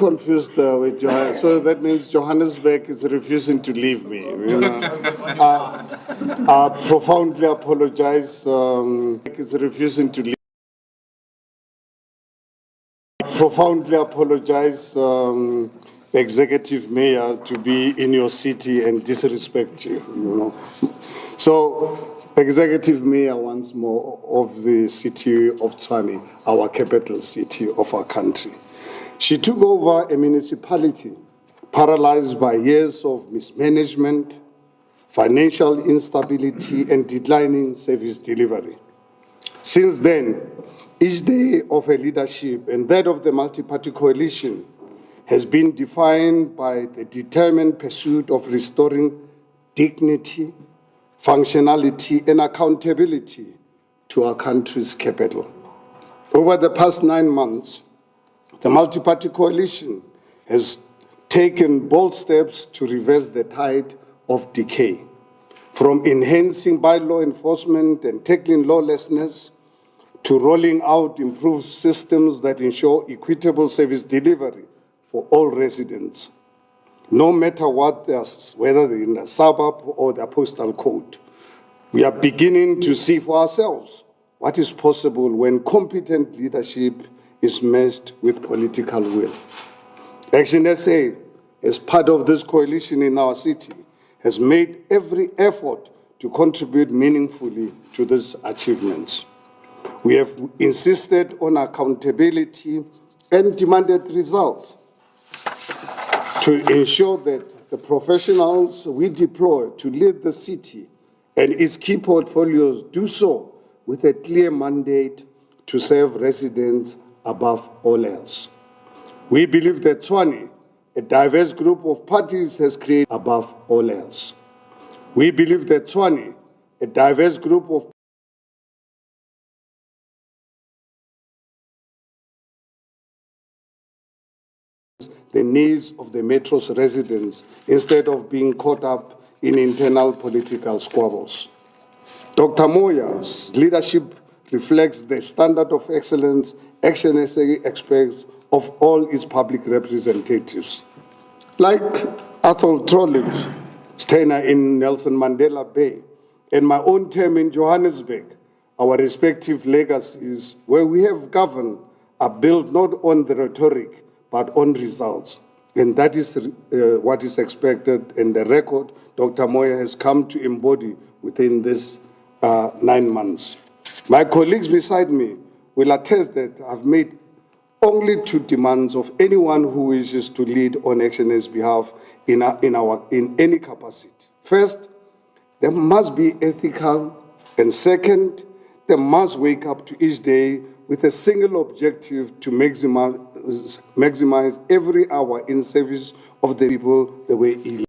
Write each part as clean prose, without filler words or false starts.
Confused with Johann, so that means Johannesburg is refusing to leave me. I profoundly apologize. It's refusing to leave. Profoundly apologize, the executive mayor, to be in your city and disrespect you. So, executive mayor once more of the city of Tshwane, our capital city of our country. She took over a municipality paralyzed by years of mismanagement, financial instability, and declining service delivery. Since then, each day of her leadership and that of the multi-party coalition has been defined by the determined pursuit of restoring dignity, functionality, and accountability to our country's capital. Over the past 9 months, the multi-party coalition has taken bold steps to reverse the tide of decay, from enhancing bylaw enforcement and tackling lawlessness to rolling out improved systems that ensure equitable service delivery for all residents, no matter what whether they're in a suburb or the postal code. We are beginning to see for ourselves what is possible when competent leadership is matched with political will. ActionSA, as part of this coalition in our city, has made every effort to contribute meaningfully to these achievements. We have insisted on accountability and demanded results to ensure that the professionals we deploy to lead the city and its key portfolios do so with a clear mandate to serve residents above all else. We believe that Tshwane, a diverse group of parties, has created above all else. We believe that Tshwane, a diverse group of the needs of the Metro's residents instead of being caught up in internal political squabbles. Dr. Moya's leadership reflects the standard of excellence ActionSA expects of all its public representatives. Like Athol Trollip, Steiner in Nelson Mandela Bay, and my own term in Johannesburg, our respective legacies where we have governed are built not on the rhetoric, but on results. And that is what is expected, and the record Dr. Moya has come to embody within this 9 months. My colleagues beside me will attest that I've made only 2 demands of anyone who wishes to lead on ActionSA's behalf in any capacity. First, there must be ethical, and second, they must wake up to each day with a single objective to maximize every hour in service of the people the way he lives.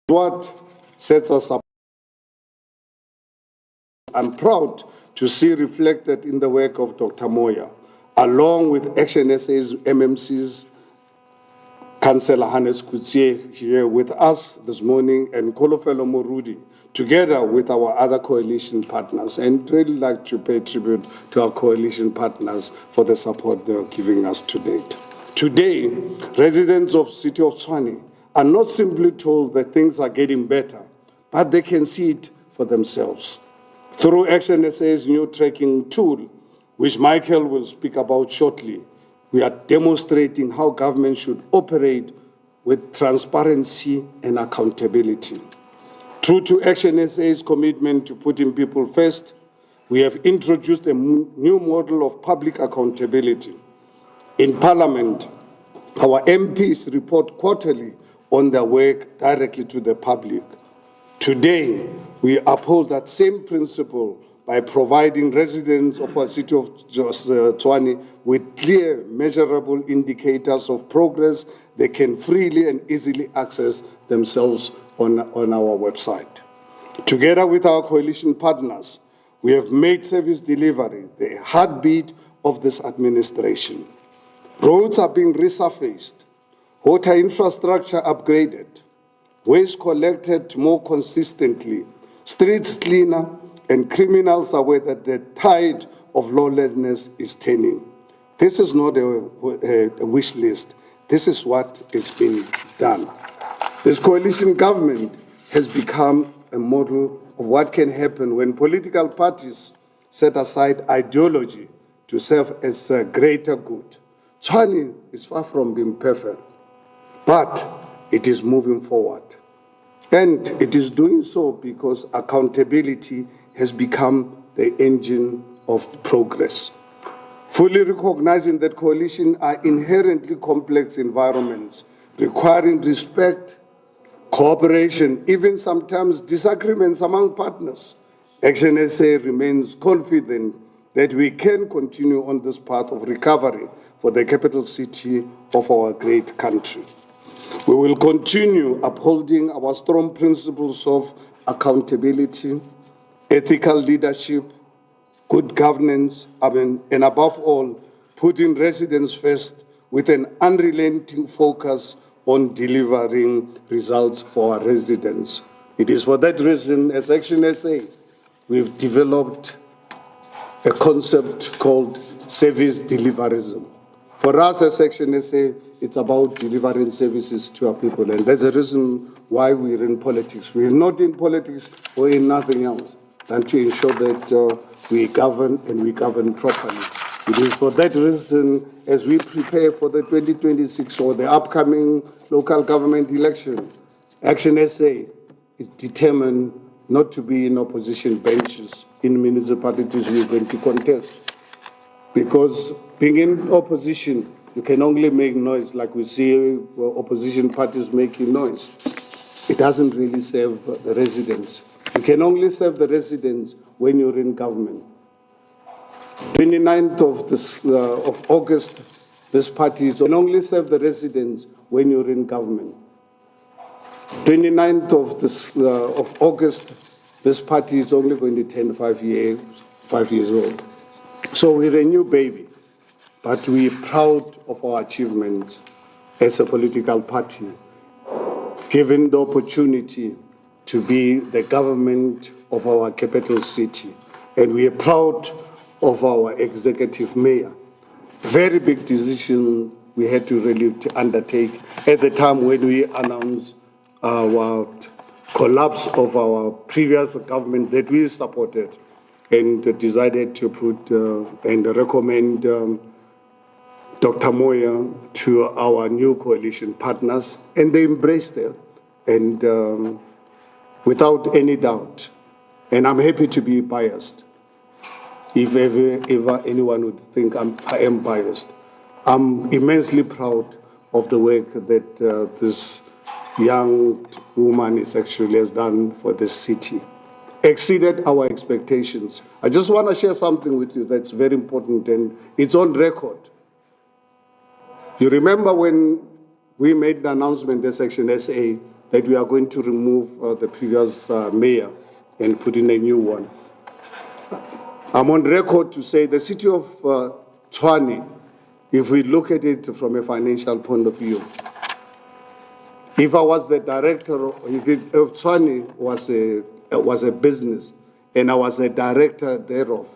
What sets us apart. I'm proud to see reflected in the work of Dr. Moya, along with ActionSA's MMCs, Councillor Hannes Kutsie here with us this morning, and Kolofelo Morudi, together with our other coalition partners, and really like to pay tribute to our coalition partners for the support they're giving us to date. Today, residents of the city of Tshwane are not simply told that things are getting better, but they can see it for themselves. Through ActionSA's new tracking tool, which Michael will speak about shortly, we are demonstrating how government should operate with transparency and accountability. True to ActionSA's commitment to putting people first, we have introduced a new model of public accountability. In Parliament, our MPs report quarterly on their work directly to the public. Today, we uphold that same principle by providing residents of our city of Tshwane with clear, measurable indicators of progress they can freely and easily access themselves on our website. Together with our coalition partners, we have made service delivery the heartbeat of this administration. Roads are being resurfaced, water infrastructure upgraded, waste collected more consistently, streets cleaner, and criminals are aware that the tide of lawlessness is turning. This is not a wish list. This is what is being done. This coalition government has become a model of what can happen when political parties set aside ideology to serve as a greater good. Tshwane is far from being perfect, but it is moving forward. And it is doing so because accountability has become the engine of progress. Fully recognizing that coalitions are inherently complex environments requiring respect, cooperation, even sometimes disagreements among partners, ActionSA remains confident that we can continue on this path of recovery for the capital city of our great country. We will continue upholding our strong principles of accountability, ethical leadership, good governance, and above all, putting residents first with an unrelenting focus on delivering results for our residents. It is for that reason, as ActionSA, we've developed a concept called service deliverism. For us as ActionSA, it's about delivering services to our people, and there's a reason why we're in politics. We're not in politics for nothing else than to ensure that we govern and we govern properly. It is for that reason, as we prepare for the 2026 or the upcoming local government election, ActionSA is determined not to be in opposition benches in municipalities we're going to contest. Because being in opposition, you can only make noise like we see opposition parties making noise. It doesn't really serve the residents. You can only serve the residents when you're in government. 29th of August, this party can only serve the residents when you're in government. 29th of August, this party is only going to turn 5 years old. So we're a new baby, but we're proud of our achievements as a political party, given the opportunity to be the government of our capital city. And we are proud of our executive mayor. Very big decision we had to really undertake at the time when we announced our collapse of our previous government that we supported, and decided to put and recommend Dr. Moya to our new coalition partners, and they embraced it, and without any doubt. And I'm happy to be biased. If ever anyone would think I am biased, I'm immensely proud of the work that this young woman has done for this city. Exceeded our expectations. I just want to share something with you that's very important, and it's on record. You remember when we made the announcement as ActionSA that we are going to remove the previous mayor and put in a new one. I'm on record to say the city of Tshwane, if we look at it from a financial point of view, if I was the director, if Tshwane was a business and I was a director thereof,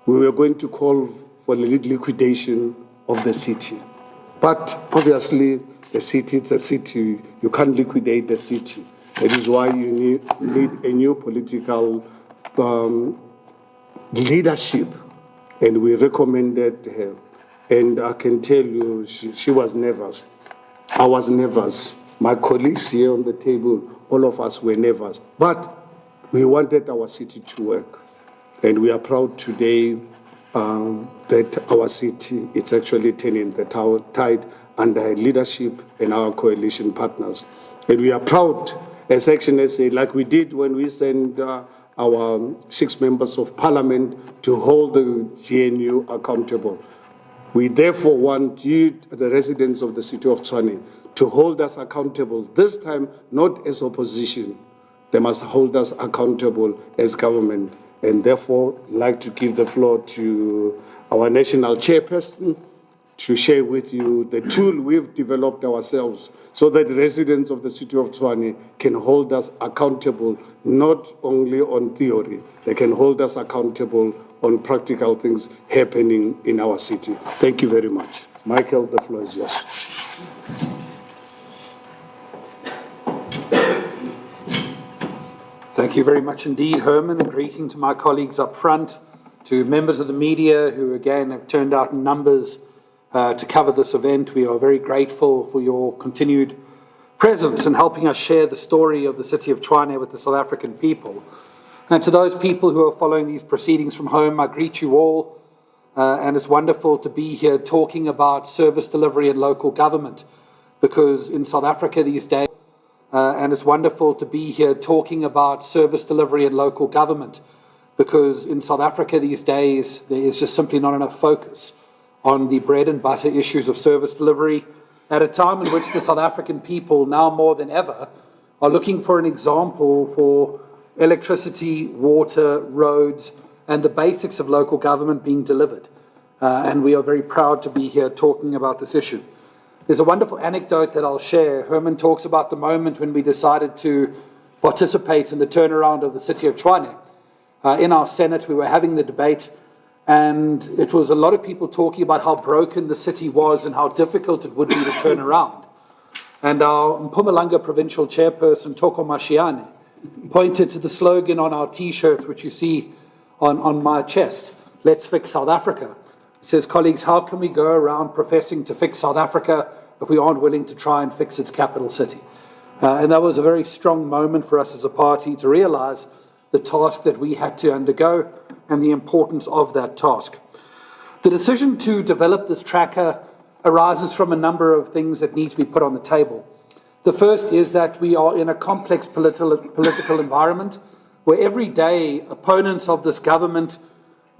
we were going to call for the liquidation of the city. But obviously, the city, it's a city. You can't liquidate the city. That is why you need a new political leadership. And we recommended her. And I can tell you, she was nervous. I was nervous. My colleagues here on the table, all of us were nervous. But we wanted our city to work. And we are proud today that our city is actually turning the tide under her leadership and our coalition partners. And we are proud as ActionSA, like we did when we sent our 6 members of parliament to hold the GNU accountable. We therefore want you, the residents of the city of Tshwane, to hold us accountable, this time not as opposition. They must hold us accountable as government. And therefore, I'd like to give the floor to our national chairperson to share with you the tool we've developed ourselves so that residents of the city of Tshwane can hold us accountable, not only on theory, they can hold us accountable on practical things happening in our city. Thank you very much. Michael, the floor is yours. Thank you very much indeed, Herman. A greeting to my colleagues up front, to members of the media who again have turned out in numbers to cover this event. We are very grateful for your continued presence in helping us share the story of the city of Tshwane with the South African people. And to those people who are following these proceedings from home, I greet you all. And it's wonderful to be here talking about service delivery and local government, because in South Africa these days, and it's wonderful to be here talking about service delivery and local government, because in South Africa these days, there is just simply not enough focus on the bread and butter issues of service delivery at a time in which the South African people, now more than ever, are looking for an example for electricity, water, roads, and the basics of local government being delivered. And we are very proud to be here talking about this issue. There's a wonderful anecdote that I'll share. Herman talks about the moment when we decided to participate in the turnaround of the city of Tshwane. In our Senate, we were having the debate, and it was a lot of people talking about how broken the city was and how difficult it would be to turn around. And our Mpumalanga provincial chairperson, Toko Mashiane, pointed to the slogan on our T-shirts, which you see on my chest, "Let's fix South Africa." He says, colleagues, how can we go around professing to fix South Africa if we aren't willing to try and fix its capital city? And that was a very strong moment for us as a party to realize the task that we had to undergo and the importance of that task. The decision to develop this tracker arises from a number of things that need to be put on the table. The first is that we are in a complex political environment where every day opponents of this government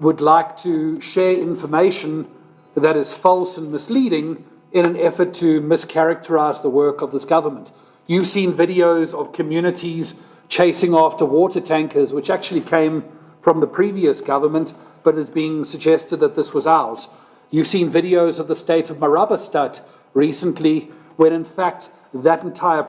would like to share information that is false and misleading in an effort to mischaracterize the work of this government. You've seen videos of communities chasing after water tankers, which actually came from the previous government, but is being suggested that this was ours. You've seen videos of the state of Marabastad recently, when in fact that entire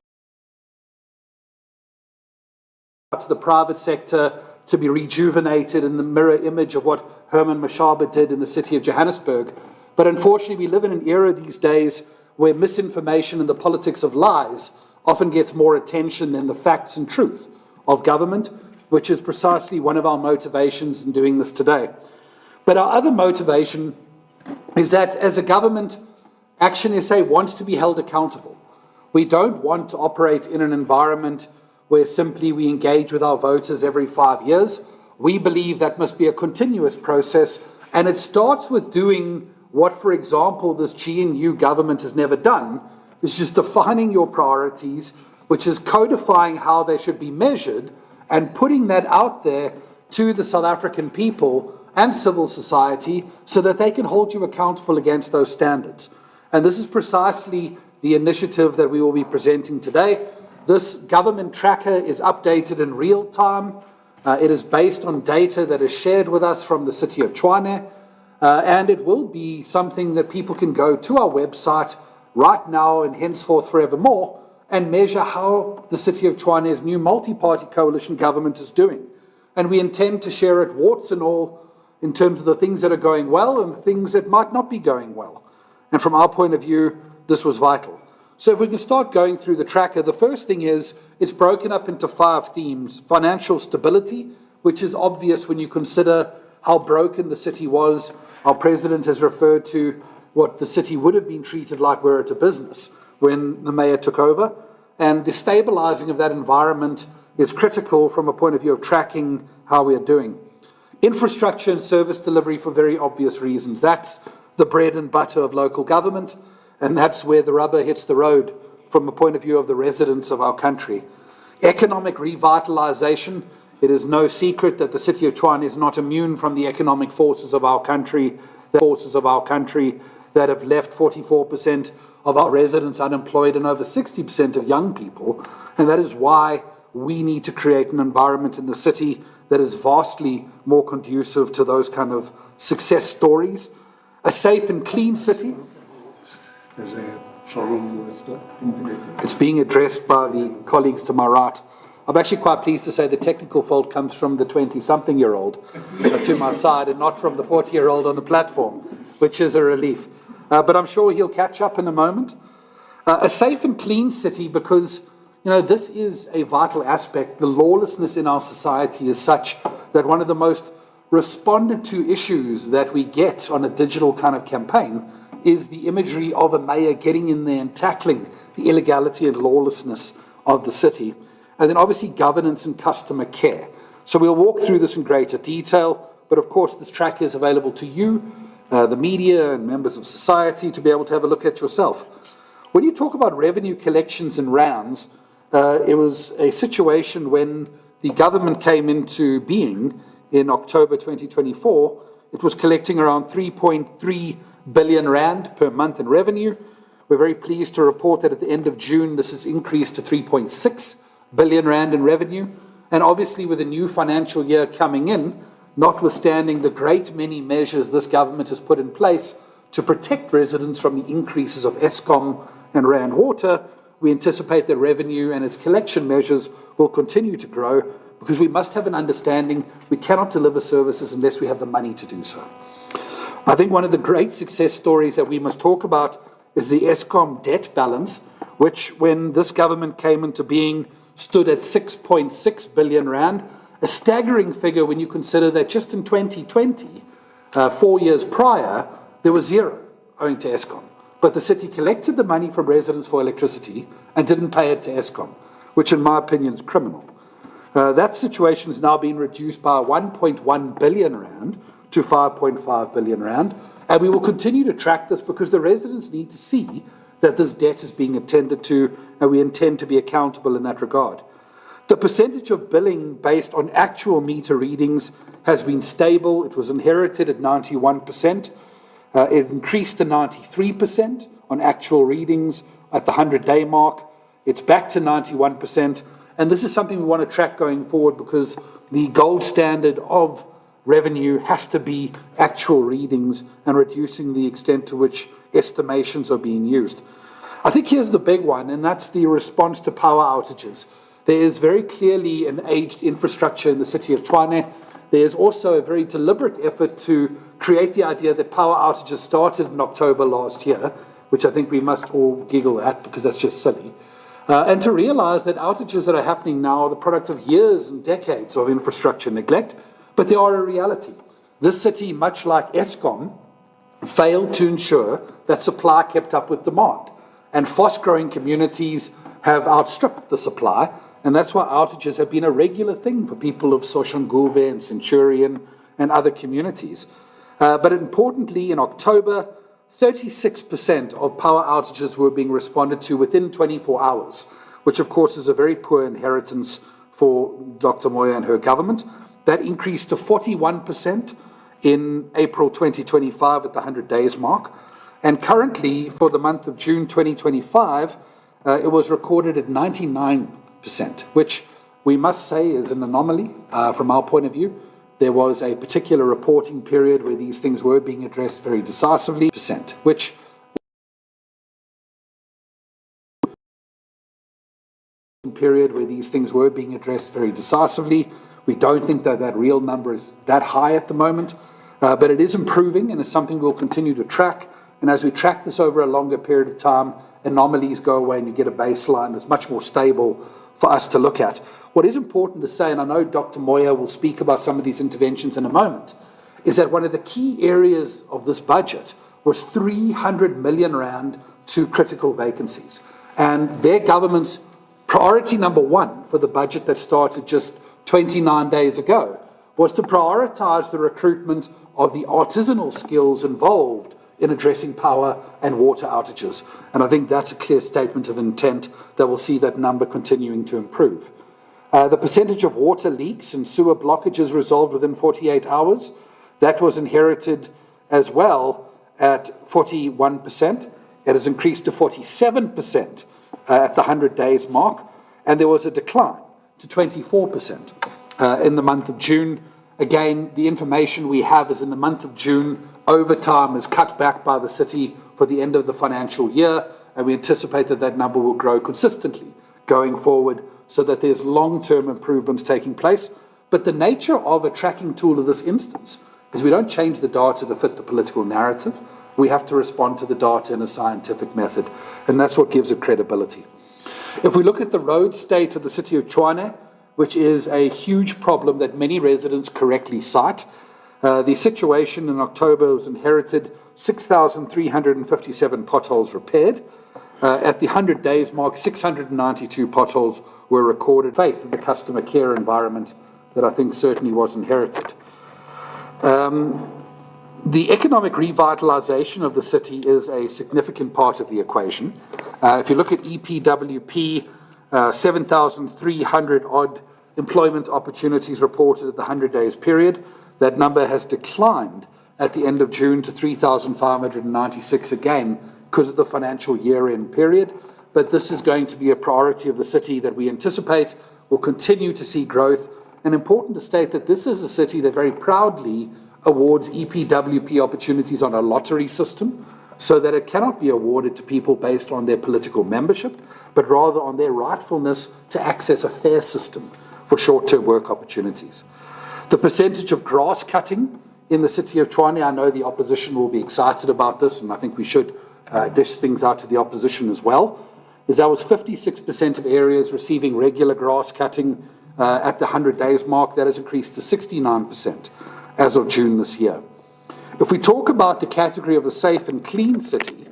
to the private sector to be rejuvenated in the mirror image of what Herman Mashaba did in the city of Johannesburg. But unfortunately, we live in an era these days where misinformation and the politics of lies often gets more attention than the facts and truth of government, which is precisely one of our motivations in doing this today. But our other motivation is that as a government, ActionSA wants to be held accountable. We don't want to operate in an environment where simply we engage with our voters every 5 years. We believe that must be a continuous process, and it starts with doing what, for example, this GNU government has never done, is just defining your priorities, which is codifying how they should be measured and putting that out there to the South African people and civil society so that they can hold you accountable against those standards. And this is precisely the initiative that we will be presenting today. This government tracker is updated in real time. It is based on data that is shared with us from the city of Tshwane, and it will be something that people can go to our website right now and henceforth forevermore and measure how the city of Tshwane's new multi-party coalition government is doing. And we intend to share it warts and all in terms of the things that are going well and things that might not be going well. And from our point of view, this was vital. So if we can start going through the tracker, the first thing is it's broken up into 5 themes. Financial stability, which is obvious when you consider how broken the city was. Our president has referred to what the city would have been treated like were it a business when the mayor took over. And the stabilizing of that environment is critical from a point of view of tracking how we are doing. Infrastructure and service delivery for very obvious reasons. That's the bread and butter of local government. And that's where the rubber hits the road from the point of view of the residents of our country. Economic revitalization. It is no secret that the city of Tshwane is not immune from the economic forces of our country, that have left 44% of our residents unemployed and over 60% of young people. And that is why we need to create an environment in the city that is vastly more conducive to those kind of success stories. A safe and clean city. There's a problem with that. It's being addressed by the colleagues to my right. I'm actually quite pleased to say the technical fault comes from the 20-something-year-old to my side and not from the 40-year-old on the platform, which is a relief. But I'm sure he'll catch up in a moment. A safe and clean city, because this is a vital aspect. The lawlessness in our society is such that one of the most responded to issues that we get on a digital kind of campaign is the imagery of a mayor getting in there and tackling the illegality and lawlessness of the city. And then obviously governance and customer care. So we'll walk through this in greater detail, but of course this track is available to you, the media and members of society, to be able to have a look at yourself. When you talk about revenue collections and rounds, it was a situation when the government came into being in October 2024. It was collecting around 3.3 billion rand per month in revenue. We're very pleased to report that at the end of June, this has increased to 3.6 billion rand in revenue. And obviously with the new financial year coming in, notwithstanding the great many measures this government has put in place to protect residents from the increases of Eskom and Rand Water, we anticipate that revenue and its collection measures will continue to grow, because we must have an understanding we cannot deliver services unless we have the money to do so. I think one of the great success stories that we must talk about is the Eskom debt balance, which when this government came into being stood at 6.6 billion rand, a staggering figure when you consider that just in 2020, 4 years prior, there was zero owing to Eskom. But the city collected the money from residents for electricity and didn't pay it to Eskom, which in my opinion is criminal. That situation has now been reduced by 1.1 billion rand to 5.5 billion rand. And we will continue to track this because the residents need to see that this debt is being attended to, and we intend to be accountable in that regard. The percentage of billing based on actual meter readings has been stable. It was inherited at 91%. It increased to 93% on actual readings at the 100-day mark. It's back to 91%. And this is something we want to track going forward, because the gold standard of revenue has to be actual readings and reducing the extent to which estimations are being used. I think here's the big one, and that's the response to power outages. There is very clearly an aged infrastructure in the city of Tshwane. There is also a very deliberate effort to create the idea that power outages started in October last year, which I think we must all giggle at because that's just silly. And to realize that outages that are happening now are the product of years and decades of infrastructure neglect, but they are a reality. This city, much like Eskom, failed to ensure that supply kept up with demand. And fast-growing communities have outstripped the supply, and that's why outages have been a regular thing for people of Soshanguve and Centurion and other communities. But importantly, in October, 36% of power outages were being responded to within 24 hours, which of course is a very poor inheritance for Dr. Moya and her government. That increased to 41% in April 2025 at the 100 days mark. And currently, for the month of June 2025, it was recorded at 99%, which we must say is an anomaly from our point of view. There was a particular reporting period where these things were being addressed very decisively, which we don't think that that real number is that high at the moment, but it is improving and is something we'll continue to track. And as we track this over a longer period of time, anomalies go away and you get a baseline that's much more stable for us to look at. What is important to say, and I know Dr. Moya will speak about some of these interventions in a moment, is that one of the key areas of this budget was 300 million rand to critical vacancies. And their government's priority number one for the budget that started just 29 days ago was to prioritize the recruitment of the artisanal skills involved in addressing power and water outages. And I think that's a clear statement of intent that will see that number continuing to improve. The percentage of water leaks and sewer blockages resolved within 48 hours, that was inherited as well at 41%. It has increased to 47% at the 100 days mark, and there was a decline to 24% in the month of June. Again, the information we have is in the month of June, overtime is cut back by the city for the end of the financial year, and we anticipate that that number will grow consistently going forward so that there's long-term improvements taking place. But the nature of a tracking tool of this instance is we don't change the data to fit the political narrative. We have to respond to the data in a scientific method, and that's what gives it credibility. If we look at the road state of the city of Tshwane, which is a huge problem that many residents correctly cite, the situation in October was inherited 6,357 potholes repaired. At the 100 days mark, 692 potholes were recorded. Faith in the customer care environment that I think certainly was inherited. The economic revitalisation of the city is a significant part of the equation. If you look at EPWP, 7,300 odd employment opportunities reported at the 100 days period. That number has declined at the end of June to 3,596 again because of the financial year-end period. But this is going to be a priority of the city that we anticipate will continue to see growth. And important to state that this is a city that very proudly awards EPWP opportunities on a lottery system, so that it cannot be awarded to people based on their political membership, but rather on their rightfulness to access a fair system for short-term work opportunities. The percentage of grass cutting in the city of Tshwane, I know the opposition will be excited about this, and I think we should dish things out to the opposition as well, is that was 56% of areas receiving regular grass cutting at the 100 days mark. That has increased to 69% as of June this year. If we talk about the category of a safe and clean city,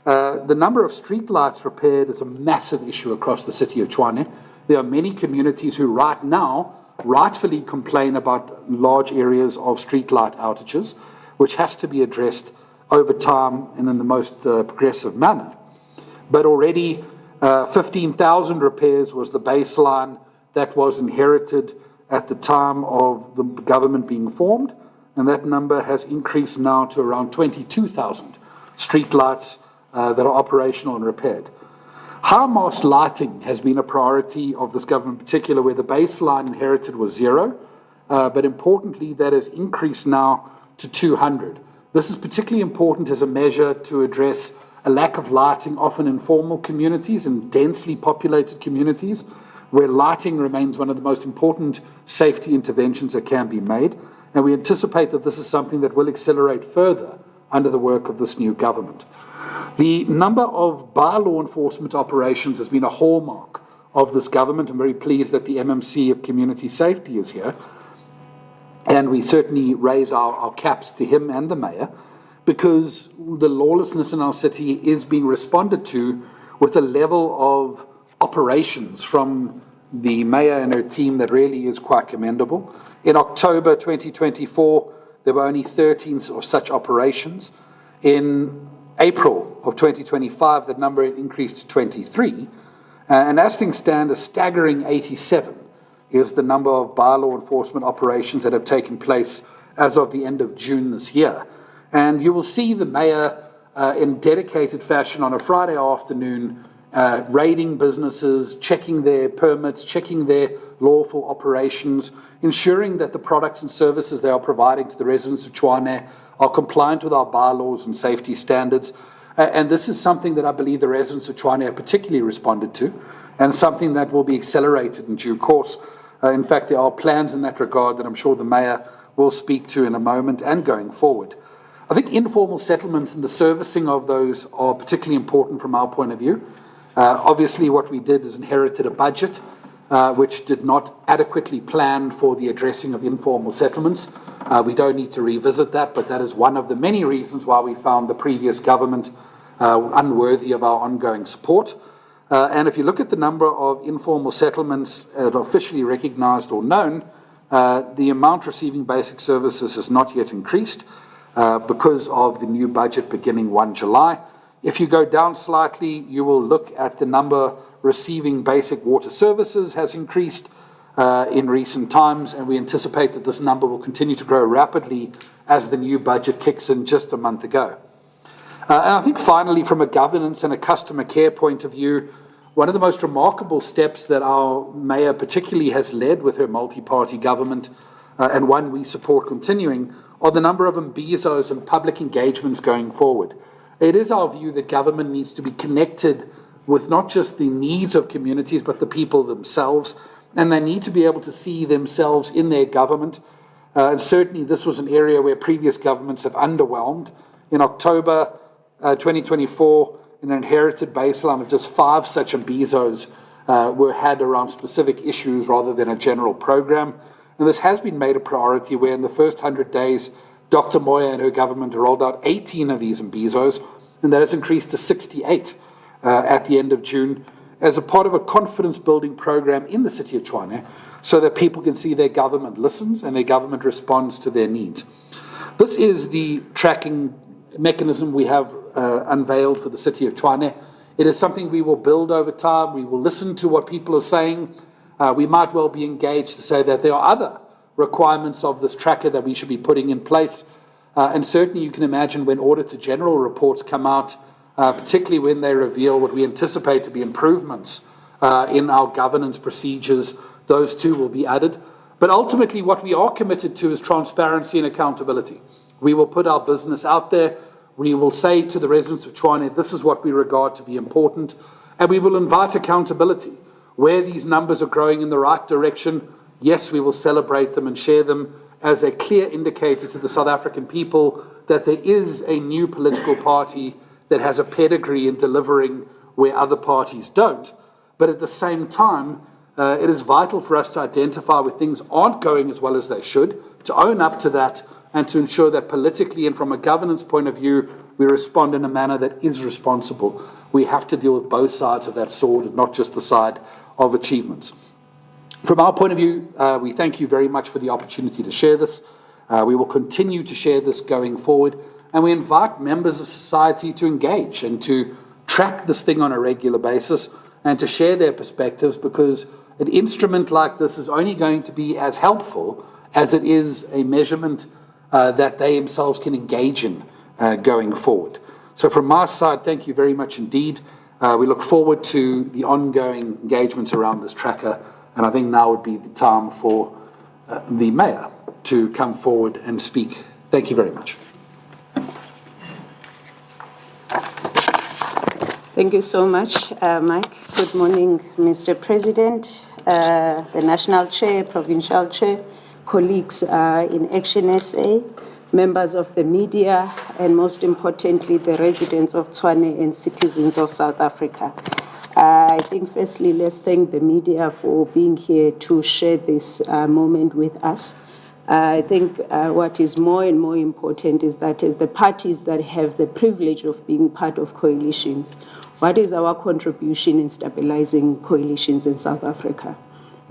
the number of street lights repaired is a massive issue across the city of Tshwane. There are many communities who right now rightfully complain about large areas of street light outages, which has to be addressed over time and in the most progressive manner. But already 15,000 repairs was the baseline that was inherited at the time of the government being formed, and that number has increased now to around 22,000 streetlights that are operational and repaired. High-mast lighting has been a priority of this government, in particular where the baseline inherited was 0, but importantly that has increased now to 200. This is particularly important as a measure to address a lack of lighting often in formal communities and densely populated communities, where lighting remains one of the most important safety interventions that can be made. And we anticipate that this is something that will accelerate further under the work of this new government. The number of bylaw enforcement operations has been a hallmark of this government. I'm very pleased that the MMC of Community Safety is here. And we certainly raise our caps to him and the mayor, because the lawlessness in our city is being responded to with a level of operations from the mayor and her team that really is quite commendable. In October 2024, there were only 13 of such operations. In April of 2025, that number increased to 23. And as things stand, a staggering 87 is the number of bylaw enforcement operations that have taken place as of the end of June this year. And you will see the mayor in dedicated fashion on a Friday afternoon raiding businesses, checking their permits, checking their lawful operations, ensuring that the products and services they are providing to the residents of Tshwane are compliant with our bylaws and safety standards. And this is something that I believe the residents of Tshwane have particularly responded to, and something that will be accelerated in due course. In fact, there are plans in that regard that I'm sure the mayor will speak to in a moment and going forward. I think informal settlements and the servicing of those are particularly important from our point of view. Obviously, what we did is inherited a budget which did not adequately plan for the addressing of informal settlements. We don't need to revisit that, but that is one of the many reasons why we found the previous government unworthy of our ongoing support. And if you look at the number of informal settlements that are officially recognized or known, the amount receiving basic services has not yet increased because of the new budget beginning 1 July. If you go down slightly, you will look at the number receiving basic water services has increased in recent times, and we anticipate that this number will continue to grow rapidly as the new budget kicks in just a month ago. And I think finally, from a governance and a customer care point of view, one of the most remarkable steps that our mayor particularly has led with her multi-party government, and one we support continuing, are the number of mbizos and public engagements going forward. It is our view that government needs to be connected with not just the needs of communities, but the people themselves. And they need to be able to see themselves in their government. And certainly this was an area where previous governments have underwhelmed. In October 2024, an inherited baseline of just 5 such imbizos were had around specific issues rather than a general program. And this has been made a priority where in the first 100 days, Dr. Moya and her government rolled out 18 of these imbizos, and that has increased to 68 at the end of June as a part of a confidence-building program in the city of Tshwane so that people can see their government listens and their government responds to their needs. This is the tracking mechanism we have unveiled for the city of Tshwane. It is something we will build over time. We will listen to what people are saying. We might well be engaged to say that there are other requirements of this tracker that we should be putting in place. And certainly you can imagine when Auditor General reports come out, particularly when they reveal what we anticipate to be improvements in our governance procedures, those too will be added. But ultimately what we are committed to is transparency and accountability. We will put our business out there. We will say to the residents of Tshwane, this is what we regard to be important. And we will invite accountability. Where these numbers are growing in the right direction, yes, we will celebrate them and share them as a clear indicator to the South African people that there is a new political party that has a pedigree in delivering where other parties don't. But at the same time, it is vital for us to identify where things aren't going as well as they should, to own up to that, and to ensure that politically and from a governance point of view, we respond in a manner that is responsible. We have to deal with both sides of that sword, not just the side of achievements. From our point of view, we thank you very much for the opportunity to share this. We will continue to share this going forward, and we invite members of society to engage and to track this thing on a regular basis and to share their perspectives, because an instrument like this is only going to be as helpful as it is a measurement that they themselves can engage in going forward. So from my side, thank you very much indeed. We look forward to the ongoing engagements around this tracker, and I think now would be the time for the Mayor to come forward and speak. Thank you very much. Thank you so much, Mike. Good morning, Mr. President, the National Chair, Provincial Chair, colleagues in ActionSA, members of the media, and most importantly, the residents of Tshwane and citizens of South Africa. I think firstly, let's thank the media for being here to share this moment with us. I think what is more and more important is that as the parties that have the privilege of being part of coalitions, what is our contribution in stabilizing coalitions in South Africa?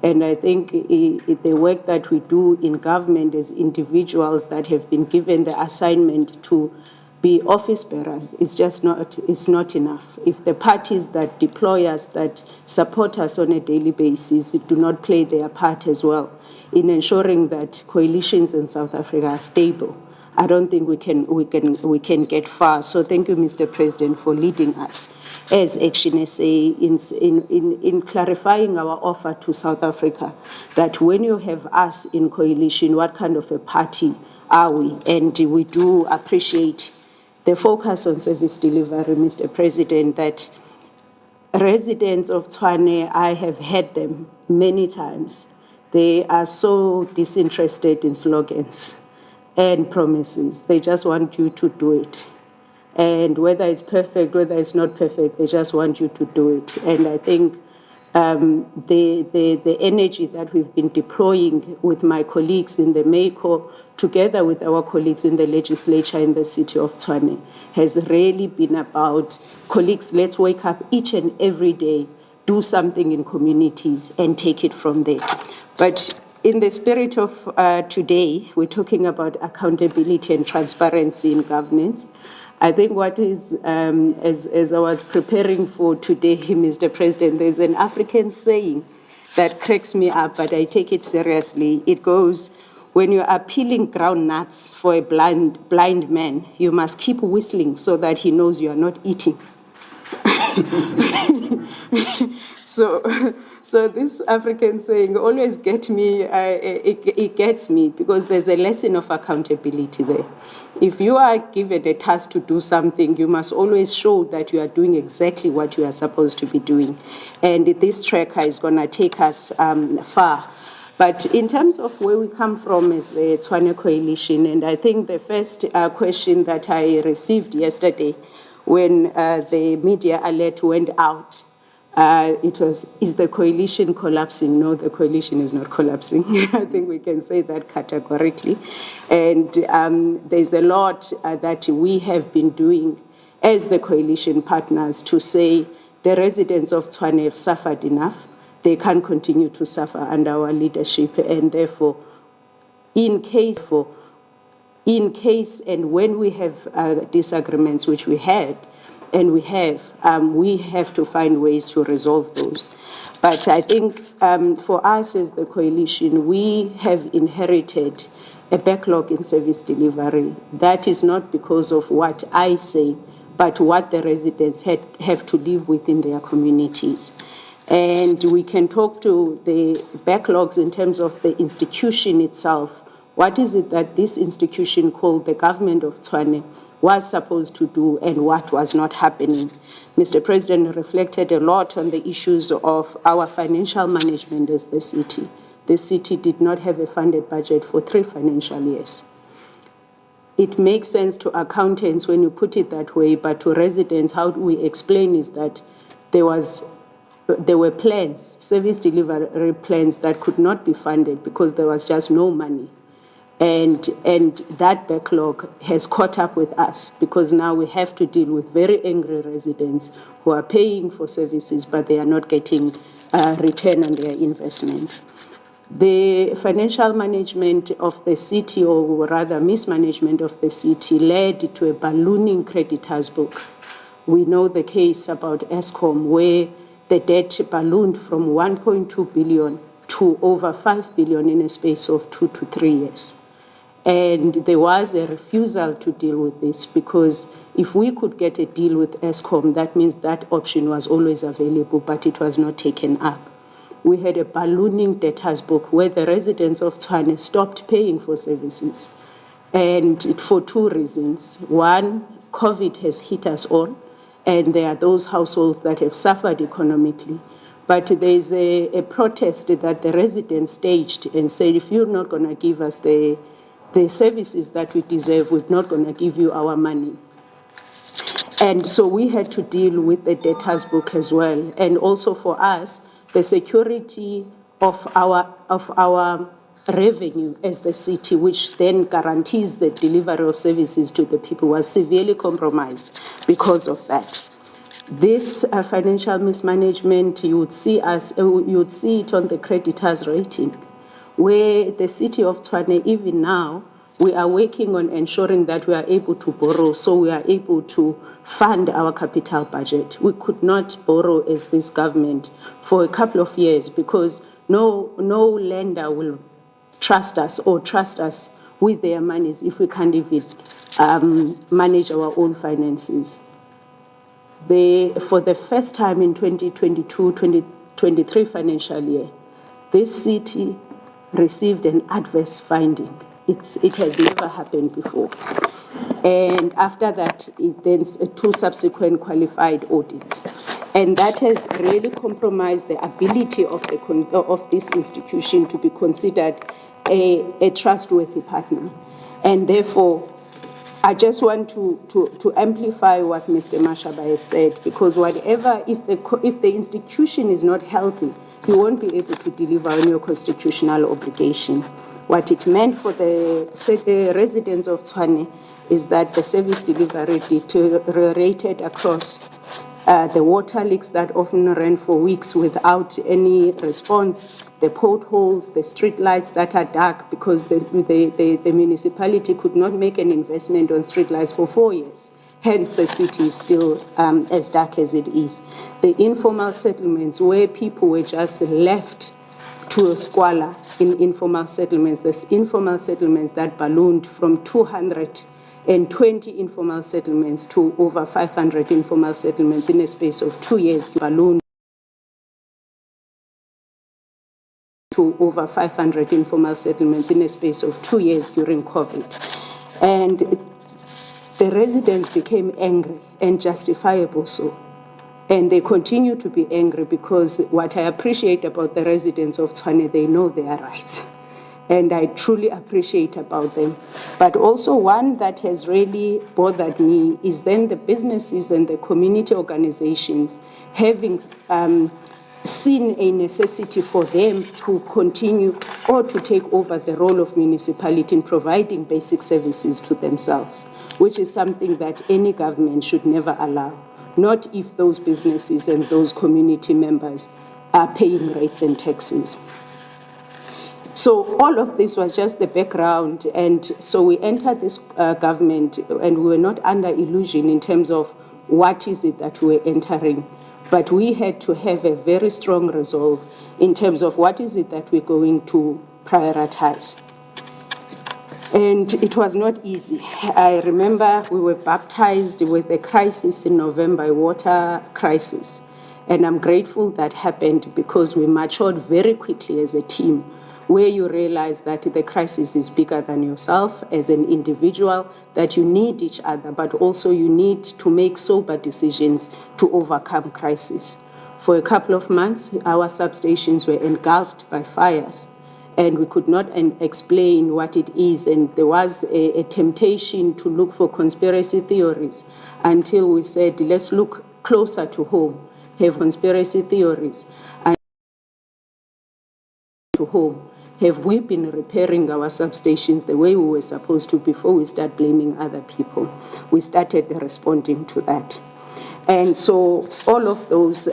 And I think the work that we do in government as individuals that have been given the assignment to be office bearers is just not enough. If the parties that deploy us, that support us on a daily basis, do not play their part as well in ensuring that coalitions in South Africa are stable, I don't think we can get far. So thank you, Mr. President, for leading us as ActionSA in clarifying our offer to South Africa, that when you have us in coalition, what kind of a party are we? And we do appreciate the focus on service delivery, Mr. President, that residents of Tshwane, I have heard them many times. They are so disinterested in slogans and promises. They just want you to do it. And whether it's perfect, whether it's not perfect, they just want you to do it. And I think the energy that we've been deploying with my colleagues in the MECO, together with our colleagues in the legislature in the city of Tshwane, has really been about, colleagues, let's wake up each and every day, do something in communities and take it from there. But in the spirit of today, we're talking about accountability and transparency in governance. I think what is, as I was preparing for today, Mr. President, there's an African saying that cracks me up, but I take it seriously. It goes, when you are peeling ground nuts for a blind man, you must keep whistling so that he knows you are not eating. So this African saying always it gets me because there's a lesson of accountability there. If you are given a task to do something, you must always show that you are doing exactly what you are supposed to be doing. And this tracker is going to take us far. But in terms of where we come from is the Tshwane Coalition, and I think the first question that I received yesterday when the media alert went out, it was, is the coalition collapsing? No, the coalition is not collapsing. I think we can say that categorically. And there's a lot that we have been doing as the coalition partners to say the residents of Tshwane have suffered enough. They can't continue to suffer under our leadership, and therefore, in case and when we have disagreements, which we had, and we have to find ways to resolve those. But I think for us as the coalition, we have inherited a backlog in service delivery. That is not because of what I say, but what the residents have to live within their communities. And we can talk to the backlogs in terms of the institution itself. What is it that this institution called the government of Tshwane was supposed to do and what was not happening? Mr. President reflected a lot on the issues of our financial management as the city. The city did not have a funded budget for 3 financial years. It makes sense to accountants when you put it that way, but to residents, how do we explain is that there were plans, service delivery plans that could not be funded because there was just no money. And that backlog has caught up with us because now we have to deal with very angry residents who are paying for services, but they are not getting return on their investment. The financial management of the city, or rather mismanagement of the city, led to a ballooning creditors book. We know the case about Eskom, where the debt ballooned from 1.2 billion to over 5 billion in a space of 2 to 3 years. And there was a refusal to deal with this because if we could get a deal with Eskom, that means that option was always available, but it was not taken up. We had a ballooning debtors book where the residents of Tshwane stopped paying for services. And for 2 reasons. One, COVID has hit us all, and there are those households that have suffered economically. But there's a protest that the residents staged and said, if you're not going to give us the services that we deserve, we're not going to give you our money. And so we had to deal with the debtors book as well. And also for us, the security of our revenue as the city, which then guarantees the delivery of services to the people, was severely compromised because of that. This financial mismanagement, you would see it on the creditors rating, where the city of Tshwane, even now, we are working on ensuring that we are able to borrow, so we are able to fund our capital budget. We could not borrow as this government for a couple of years because no lender will trust us with their monies if we can't even manage our own finances. For the first time in 2022-2023 financial year, this city received an adverse finding. It has never happened before. And after that, then 2 subsequent qualified audits. And that has really compromised the ability of this institution to be considered a trustworthy partner. And therefore, I just want to amplify what Mr. Mashaba has said, because if the institution is not healthy, you won't be able to deliver on your constitutional obligation. What it meant for the residents of Tshwane is that the service delivery deteriorated across the water leaks that often ran for weeks without any response, the potholes, the street lights that are dark because the municipality could not make an investment on street lights for 4 years. Hence, the city is still as dark as it is. The informal settlements where people were just left to a squalor in informal settlements, there's informal settlements that ballooned from 200 and 20 informal settlements to over 500 informal settlements in a space of 2 years alone. To over 500 informal settlements in a space of 2 years during COVID. And the residents became angry, and justifiable so. And they continue to be angry because what I appreciate about the residents of Tshwane, they know their rights. And I truly appreciate about them. But also one that has really bothered me is then the businesses and the community organizations having seen a necessity for them to continue or to take over the role of municipality in providing basic services to themselves, which is something that any government should never allow, not if those businesses and those community members are paying rates and taxes. So all of this was just the background, and so we entered this government and we were not under illusion in terms of what is it that we were entering. But we had to have a very strong resolve in terms of what is it that we're going to prioritize. And it was not easy. I remember we were baptized with a crisis in November, a water crisis. And I'm grateful that happened because we matured very quickly as a team, where you realize that the crisis is bigger than yourself as an individual, that you need each other, but also you need to make sober decisions to overcome crisis. For a couple of months, our substations were engulfed by fires, and we could not explain what it is, and there was a temptation to look for conspiracy theories until we said, let's look closer to home, have conspiracy theories, and to home. Have we been repairing our substations the way we were supposed to before we start blaming other people? We started responding to that. And so all of those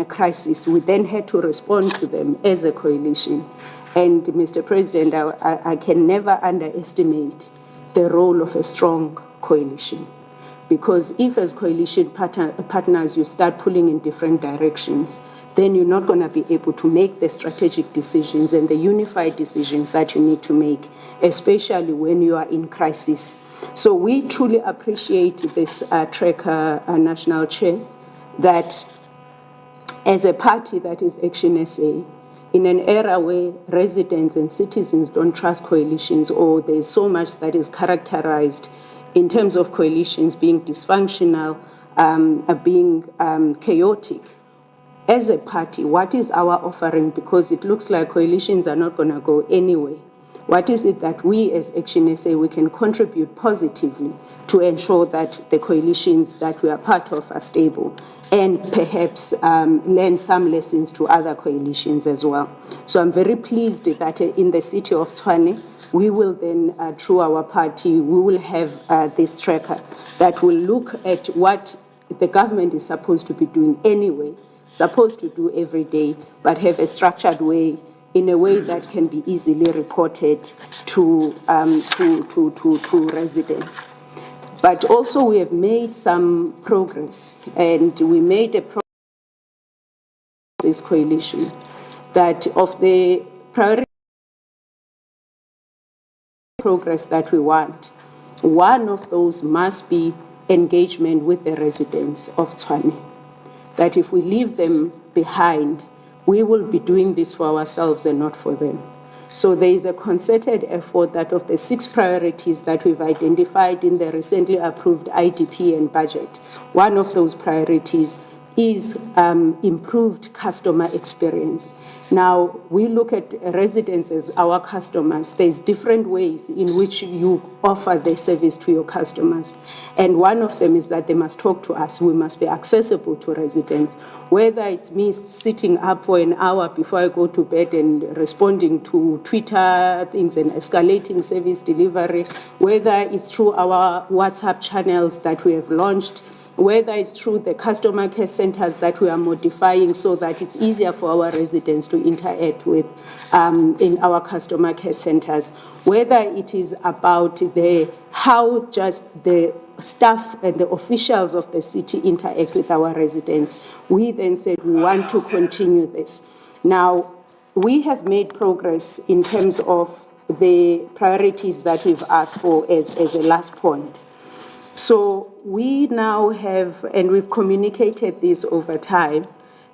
crises, we then had to respond to them as a coalition. And Mr. President, I can never underestimate the role of a strong coalition. Because if as coalition partners you start pulling in different directions, then you're not going to be able to make the strategic decisions and the unified decisions that you need to make, especially when you are in crisis. So we truly appreciate this tracker national chair, that as a party that is ActionSA, in an era where residents and citizens don't trust coalitions, or there's so much that is characterized in terms of coalitions being dysfunctional, being chaotic, as a party, what is our offering? Because it looks like coalitions are not going to go anywhere. What is it that we as ActionSA, we can contribute positively to ensure that the coalitions that we are part of are stable, and perhaps learn some lessons to other coalitions as well. So I'm very pleased that in the city of Tshwane, we will then, through our party, we will have this tracker that will look at what the government is supposed to be doing anyway, supposed to do every day, but have a structured way, in a way that can be easily reported to residents. But also we have made some progress, and we made a progress this coalition that of the priority progress that we want, one of those must be engagement with the residents of Tshwane. That if we leave them behind, we will be doing this for ourselves and not for them. So there is a concerted effort that of the 6 priorities that we've identified in the recently approved IDP and budget, one of those priorities is improved customer experience. Now, we look at residents as our customers. There's different ways in which you offer the service to your customers. And one of them is that they must talk to us. We must be accessible to residents. Whether it's me sitting up for an hour before I go to bed and responding to Twitter things and escalating service delivery, whether it's through our WhatsApp channels that we have launched, whether it's through the customer care centers that we are modifying so that it's easier for our residents to interact with in our customer care centers, whether it is about how just the staff and the officials of the city interact with our residents. We then said we want to continue this. Now, we have made progress in terms of the priorities that we've asked for as a last point. So we now have, and we've communicated this over time,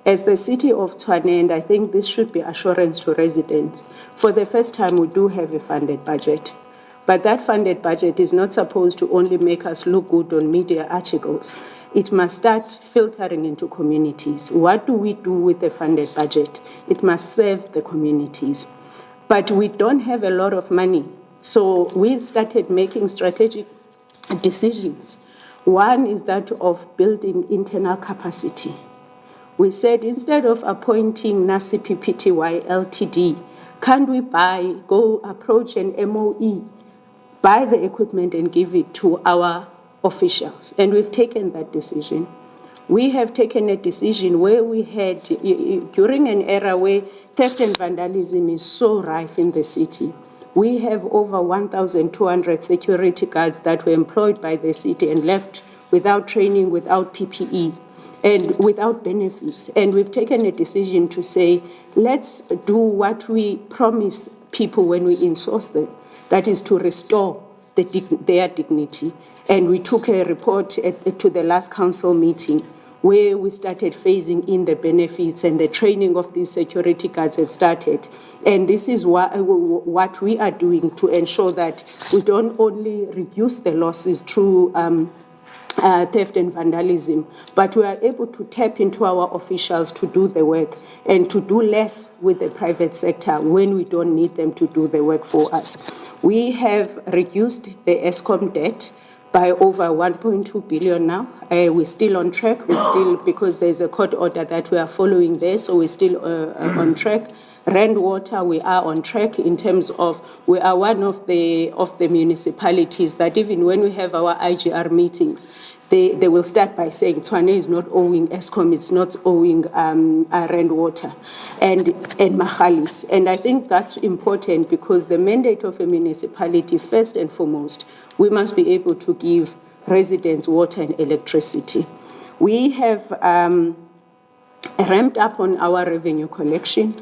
as the city of Tshwane, and I think this should be assurance to residents, for the first time we do have a funded budget. But that funded budget is not supposed to only make us look good on media articles. It must start filtering into communities. What do we do with the funded budget? It must serve the communities. But we don't have a lot of money. So we started making strategic decisions. One is that of building internal capacity. We said instead of appointing Nasiphi Pty Ltd, can't we go approach an MOE, buy the equipment and give it to our officials? And we've taken that decision. We have taken a decision where we had, during an era where theft and vandalism is so rife in the city, we have over 1,200 security guards that were employed by the city and left without training, without PPE, and without benefits. And we've taken a decision to say, let's do what we promise people when we insource them, that is to restore their dignity. And we took a report to the last council meeting where we started phasing in the benefits, and the training of these security guards have started. And this is what we are doing to ensure that we don't only reduce the losses through theft and vandalism, but we are able to tap into our officials to do the work and to do less with the private sector when we don't need them to do the work for us. We have reduced the ESCOM debt by over 1.2 billion now. We're still on track. Because there's a court order that we are following there, so we're still on track. Rand Water, we are on track in terms of, we are one of the municipalities that even when we have our IGR meetings, they will start by saying Tshwane is not owing ESCOM, it's not owing Rand Water and Mahalis. And I think that's important because the mandate of a municipality, first and foremost, we must be able to give residents water and electricity. We have ramped up on our revenue collection.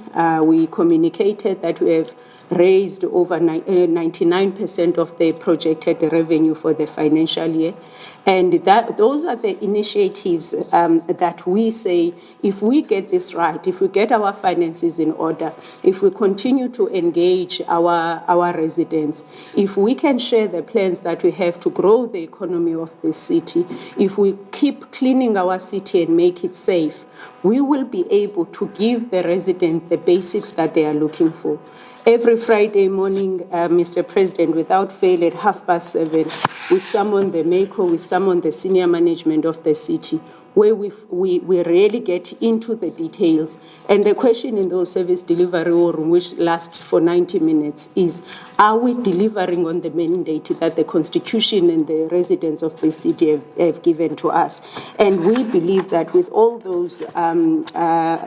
We communicated that we have raised over 99% of the projected revenue for the financial year. And those are the initiatives that we say, if we get this right, if we get our finances in order, if we continue to engage our residents, if we can share the plans that we have to grow the economy of this city, if we keep cleaning our city and make it safe, we will be able to give the residents the basics that they are looking for. Every Friday morning, Mr. President, without fail at 7:30, we summon the MECO, we summon the senior management of the city, where we really get into the details. And the question in those service delivery war room, which lasts for 90 minutes, is, are we delivering on the mandate that the Constitution and the residents of the city have given to us? And we believe that with all those